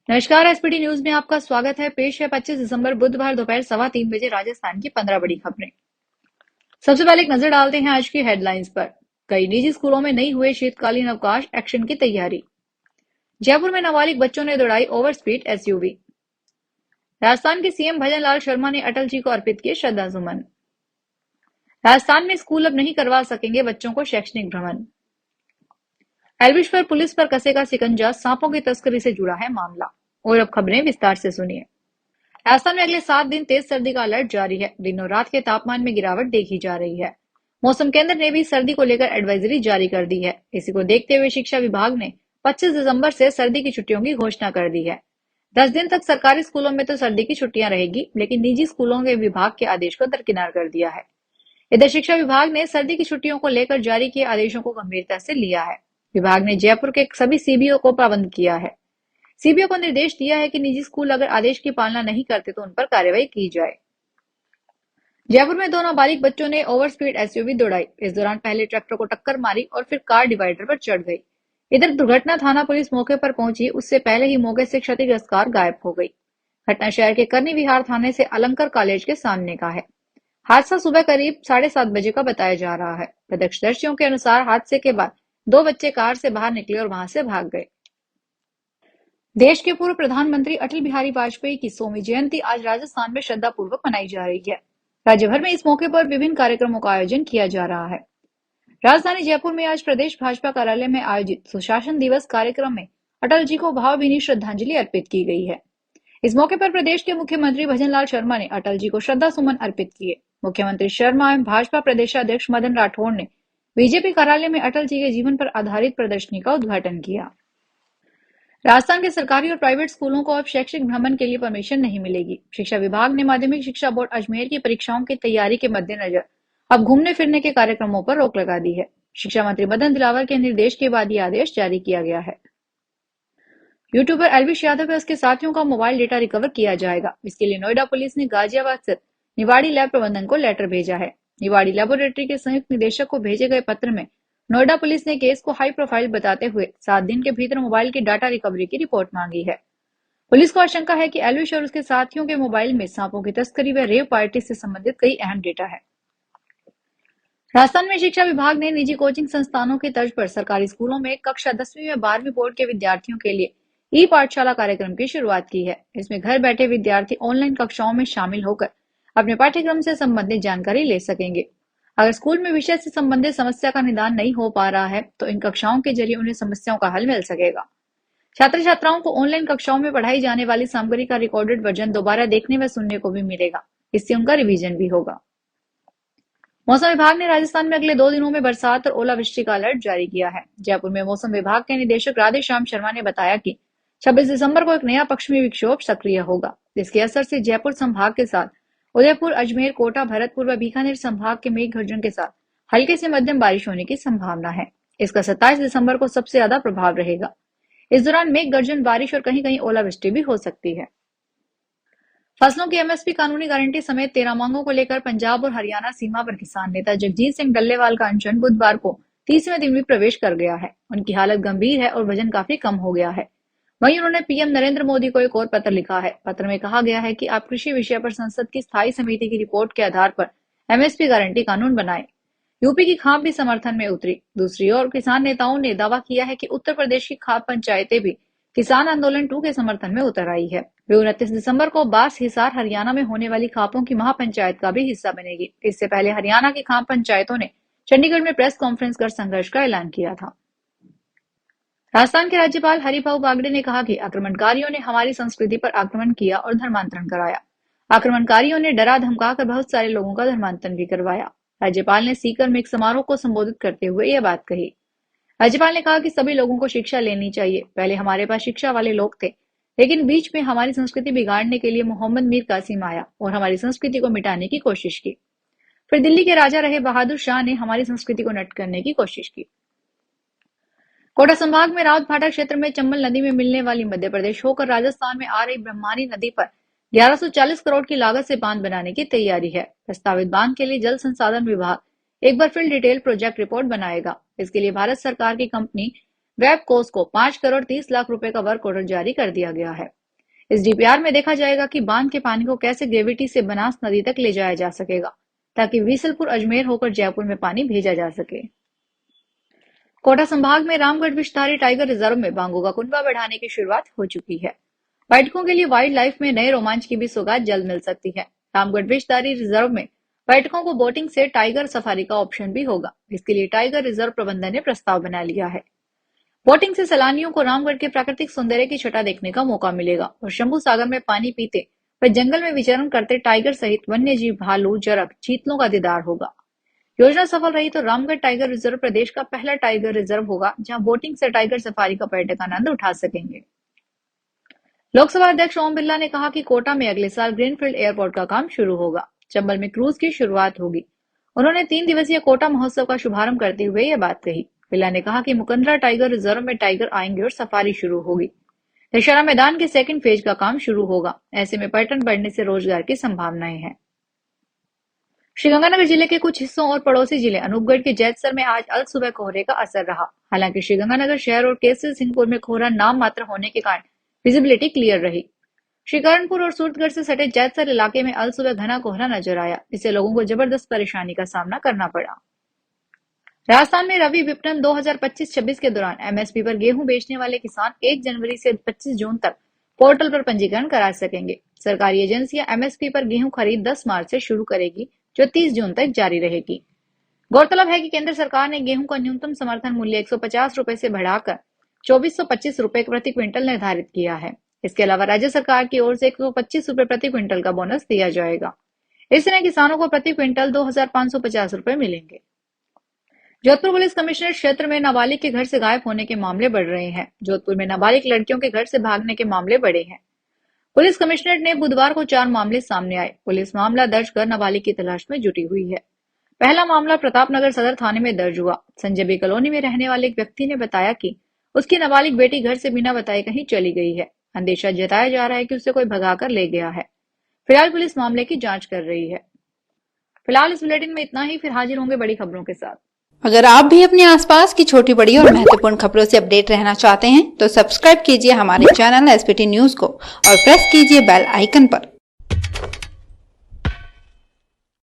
नमस्कार। SPT news में आपका स्वागत है। पेश है 25 दिसंबर बुधवार दोपहर 3:15 राजस्थान की 15 बड़ी खबरें। सबसे पहले एक नजर डालते हैं आज की हेडलाइंस पर। कई निजी स्कूलों में नहीं हुए शीतकालीन अवकाश, एक्शन की तैयारी। जयपुर में नाबालिग बच्चों ने दौड़ाई ओवर स्पीड एसयूवी। राजस्थान के सीएम भजन लाल शर्मा ने अटल जी को अर्पित किए श्रद्धासुमन। राजस्थान में स्कूल अब नहीं करवा सकेंगे बच्चों को शैक्षणिक भ्रमण। एल्विश पर पुलिस पर कसेगा शिकंजा, सांपों की तस्करी से जुड़ा है मामला। और अब खबरें विस्तार से सुनिए। राजस्थान में अगले 7 दिन तेज सर्दी का अलर्ट जारी है। दिनों रात के तापमान में गिरावट देखी जा रही है। मौसम केंद्र ने भी सर्दी को लेकर एडवाइजरी जारी कर दी है। इसी को देखते हुए शिक्षा विभाग ने 25 दिसंबर से सर्दी की छुट्टियों की घोषणा कर दी है। 10 दिन तक सरकारी स्कूलों में तो सर्दी की छुट्टियां रहेगी, लेकिन निजी स्कूलों के विभाग के आदेश को दरकिनार कर दिया है। इधर शिक्षा विभाग ने सर्दी की छुट्टियों को लेकर जारी किए आदेशों को गंभीरता से लिया है। विभाग ने जयपुर के सभी सीबीओ को पाबंद किया है। सीबीओ को निर्देश दिया है कि निजी स्कूल अगर आदेश की पालना नहीं करते तो उन पर कार्रवाई की जाए। जयपुर में 2 नाबालिग बच्चों ने ओवर स्पीड एसयूवी दौड़ाई। इस दौरान पहले ट्रैक्टर को टक्कर मारी और फिर कार डिवाइडर पर चढ़ गई। इधर दुर्घटना थाना पुलिस मौके पर पहुंची, उससे पहले ही मौके से क्षतिग्रस्त कार गायब हो गई। घटना शहर के करनी विहार थाने से अलंकर कॉलेज के सामने का है। हादसा सुबह करीब 7:30 बजे का बताया जा रहा है। प्रत्यक्षदर्शियों के अनुसार हादसे के बाद 2 बच्चे कार से बाहर निकले और वहां से भाग गए। देश के पूर्व प्रधानमंत्री अटल बिहारी वाजपेयी की 100वीं जयंती आज राजस्थान में श्रद्धापूर्वक मनाई जा रही है। राज्य भर में इस मौके पर विभिन्न कार्यक्रमों का आयोजन किया जा रहा है। राजधानी जयपुर में आज प्रदेश भाजपा कार्यालय में आयोजित सुशासन दिवस कार्यक्रम में अटल जी को भावभीनी श्रद्धांजलि अर्पित की गई है। इस मौके पर प्रदेश के मुख्यमंत्री भजनलाल शर्मा ने अटल जी को श्रद्धा सुमन अर्पित किए। मुख्यमंत्री शर्मा एवं भाजपा प्रदेशाध्यक्ष मदन राठौड़ ने बीजेपी कार्यालय में अटल जी के जीवन पर आधारित प्रदर्शनी का उद्घाटन किया। राजस्थान के सरकारी और प्राइवेट स्कूलों को अब शैक्षिक भ्रमण के लिए परमिशन नहीं मिलेगी। शिक्षा विभाग ने माध्यमिक शिक्षा बोर्ड अजमेर की परीक्षाओं की तैयारी के मद्देनजर अब घूमने फिरने के कार्यक्रमों पर रोक लगा दी है। शिक्षा मंत्री मदन दिलावर के निर्देश के बाद यह आदेश जारी किया गया है। यूट्यूबर एल्विश यादव व उसके साथियों का मोबाइल डेटा रिकवर किया जाएगा। इसके लिए नोएडा पुलिस ने गाजियाबाद स्थित निवाड़ी लैब प्रबंधन को लेटर भेजा है। निवाड़ी लेबोरेटरी के संयुक्त निदेशक को भेजे गए पत्र में नोएडा पुलिस ने केस को हाई प्रोफाइल बताते हुए 7 दिन के भीतर मोबाइल की डाटा रिकवरी की रिपोर्ट मांगी है। पुलिस को आशंका है कि एल्विश और उसके साथियों के मोबाइल में सांपों की तस्करी व रेव पार्टी से संबंधित कई अहम डेटा है। राजस्थान में शिक्षा विभाग ने निजी कोचिंग संस्थानों की तर्ज पर सरकारी स्कूलों में कक्षा 10वीं व 12वीं बोर्ड के विद्यार्थियों के लिए ई पाठशाला कार्यक्रम की शुरुआत की है। इसमें घर बैठे विद्यार्थी ऑनलाइन कक्षाओं में शामिल होकर अपने पाठ्यक्रम से संबंधित जानकारी ले सकेंगे। अगर स्कूल में विषय से संबंधित समस्या का निदान नहीं हो पा रहा है तो इन कक्षाओं के जरिए उन्हें समस्याओं का हल मिल सकेगा। छात्र छात्राओं को ऑनलाइन कक्षाओं में पढ़ाई जाने वाली सामग्री का रिकॉर्डेड वर्जन दोबारा देखने व सुनने को भी मिलेगा। इससे उनका रिवीजन भी होगा। मौसम विभाग ने राजस्थान में अगले 2 दिनों में बरसात और ओलावृष्टि का अलर्ट जारी किया है। जयपुर में मौसम विभाग के निदेशक राधेश्याम शर्मा ने बताया कि 26 दिसंबर को एक नया पश्चिमी विक्षोभ सक्रिय होगा। इसके असर से जयपुर संभाग के साथ उदयपुर, अजमेर, कोटा, भरतपुर व बीकानेर संभाग के मेघ गर्जन के साथ हल्के से मध्यम बारिश होने की संभावना है। इसका 27 दिसंबर को सबसे ज्यादा प्रभाव रहेगा। इस दौरान मेघ गर्जन, बारिश और कहीं कहीं ओलावृष्टि भी हो सकती है। फसलों की एमएसपी कानूनी गारंटी समेत 13 मांगों को लेकर पंजाब और हरियाणा सीमा पर किसान नेता जगजीत सिंह डल्लेवाल का अनशन बुधवार को 30वें दिन भी प्रवेश कर गया है। उनकी हालत गंभीर है और वजन काफी कम हो गया है। वहीं उन्होंने पीएम नरेंद्र मोदी को एक और पत्र लिखा है। पत्र में कहा गया है कि आप कृषि विषय पर संसद की स्थायी समिति की रिपोर्ट के आधार पर एमएसपी गारंटी कानून बनाए। यूपी की खाप भी समर्थन में उतरी। दूसरी ओर किसान नेताओं ने दावा किया है कि उत्तर प्रदेश की खाप पंचायतें भी किसान आंदोलन 2 के समर्थन में उतर आई है। वे 29 दिसंबर को बास हिसार हरियाणा में होने वाली खापों की महापंचायत का भी हिस्सा बनेगी। इससे पहले हरियाणा की खाप पंचायतों ने चंडीगढ़ में प्रेस कॉन्फ्रेंस कर संघर्ष का ऐलान किया था। राजस्थान के राज्यपाल हरिभाऊ बागड़े ने कहा कि आक्रमणकारियों ने हमारी संस्कृति पर आक्रमण किया और धर्मांतरण कराया। आक्रमणकारियों ने डरा धमका कर बहुत सारे लोगों का धर्मांतरण भी करवाया। राज्यपाल ने सीकर में एक समारोह को संबोधित करते हुए यह बात कही। राज्यपाल ने कहा कि सभी लोगों को शिक्षा लेनी चाहिए। पहले हमारे पास शिक्षा वाले लोग थे, लेकिन बीच में हमारी संस्कृति बिगाड़ने के लिए मोहम्मद मीर कासिम आया और हमारी संस्कृति को मिटाने की कोशिश की। फिर दिल्ली के राजा रहे बहादुर शाह ने हमारी संस्कृति को नष्ट करने की कोशिश की। कोटा संभाग में रावत भाटा क्षेत्र में चंबल नदी में मिलने वाली मध्य प्रदेश होकर राजस्थान में आ रही ब्रह्मानी नदी पर 1140 करोड़ की लागत से बांध बनाने की तैयारी है। प्रस्तावित बांध के लिए जल संसाधन विभाग एक बार फिर डिटेल प्रोजेक्ट रिपोर्ट बनाएगा। इसके लिए भारत सरकार की कंपनी वेबकोस को 5 करोड़ 30 लाख रुपए का वर्क ऑर्डर जारी कर दिया गया है। इस डीपीआर में देखा जाएगा कि बांध के पानी को कैसे ग्रेविटी से बनास नदी तक ले जाया जा सकेगा, ताकि बीसलपुर अजमेर होकर जयपुर में पानी भेजा जा सके। कोटा संभाग में रामगढ़ विषधारी टाइगर रिजर्व में बांगों का कुनबा बढ़ाने की शुरुआत हो चुकी है। पर्यटकों के लिए वाइल्ड लाइफ में नए रोमांच की भी सौगात जल्द मिल सकती है। रामगढ़ विषधारी रिजर्व में पर्यटकों को बोटिंग से टाइगर सफारी का ऑप्शन भी होगा। इसके लिए टाइगर रिजर्व प्रबंधन ने प्रस्ताव बना लिया है। बोटिंग से सैलानियों को रामगढ़ के प्राकृतिक सौंदर्य की छटा देखने का मौका मिलेगा और शंभू सागर में पानी पीते व जंगल में विचरण करते टाइगर सहित वन्य जीव, भालू, जरग, चीतलों का दीदार होगा। योजना सफल रही तो रामगढ़ टाइगर रिजर्व प्रदेश का पहला टाइगर रिजर्व होगा, जहां बोटिंग से टाइगर सफारी का पर्यटक आनंद उठा सकेंगे। लोकसभा अध्यक्ष ओम बिरला ने कहा कि कोटा में अगले साल ग्रीनफील्ड एयरपोर्ट का काम शुरू होगा। चंबल में क्रूज की शुरुआत होगी। उन्होंने 3 दिवसीय कोटा महोत्सव का शुभारंभ करते हुए यह बात कही। बिरला ने कहा कि मुकंदरा टाइगर रिजर्व में टाइगर आएंगे और सफारी शुरू होगी। दशहरा मैदान के सेकंड फेज का काम शुरू होगा। ऐसे में पर्यटन बढ़ने से रोजगार की संभावनाएं हैं। श्रीगंगानगर जिले के कुछ हिस्सों और पड़ोसी जिले अनूपगढ़ के जैतसर में आज अल सुबह कोहरे का असर रहा। हालांकि श्रीगंगानगर शहर और केसरी सिंहपुर में कोहरा नाम मात्र होने के कारण विजिबिलिटी क्लियर रही। श्रीकरणपुर और सूरतगढ़ से सटे जैतसर इलाके में अल सुबह घना कोहरा नजर आया, जिससे लोगों को जबरदस्त परेशानी का सामना करना पड़ा। राजस्थान में रबी विपणन 2025-26 के दौरान एमएसपी पर गेहूं बेचने वाले किसान 1 जनवरी से 25 जून तक पोर्टल पर पंजीकरण करा सकेंगे। सरकारी एजेंसियां एमएसपी पर गेहूं खरीद 10 मार्च से शुरू करेगी, जो 30 जून तक जारी रहेगी। गौरतलब है कि केंद्र सरकार ने गेहूं का न्यूनतम समर्थन मूल्य 150 रुपए से बढ़ाकर 2425 रुपए प्रति क्विंटल निर्धारित किया है। इसके अलावा राज्य सरकार की ओर से 125 रुपए प्रति क्विंटल का बोनस दिया जाएगा। इस तरह किसानों को प्रति क्विंटल 2550 रुपए मिलेंगे। जोधपुर पुलिस कमिश्नरेट क्षेत्र में नाबालिग के घर से गायब होने के मामले बढ़ रहे हैं। जोधपुर में नाबालिग लड़कियों के घर से भागने के मामले बढ़े हैं। पुलिस कमिश्नरेट ने बुधवार को 4 मामले सामने आए। पुलिस मामला दर्ज कर नाबालिग की तलाश में जुटी हुई है। पहला मामला प्रतापनगर सदर थाने में दर्ज हुआ। संजय बी कॉलोनी में रहने वाले एक व्यक्ति ने बताया कि उसकी नाबालिग बेटी घर से बिना बताए कहीं चली गई है। अंदेशा जताया जा रहा है कि उसे कोई भगाकर ले गया है। फिलहाल पुलिस मामले की जांच कर रही है। फिलहाल इस बुलेटिन में इतना ही। फिर हाजिर होंगे बड़ी खबरों के साथ। अगर आप भी अपने आसपास की छोटी बड़ी और महत्वपूर्ण खबरों से अपडेट रहना चाहते हैं तो सब्सक्राइब कीजिए हमारे चैनल एसपीटी न्यूज को और प्रेस कीजिए बेल आइकन पर।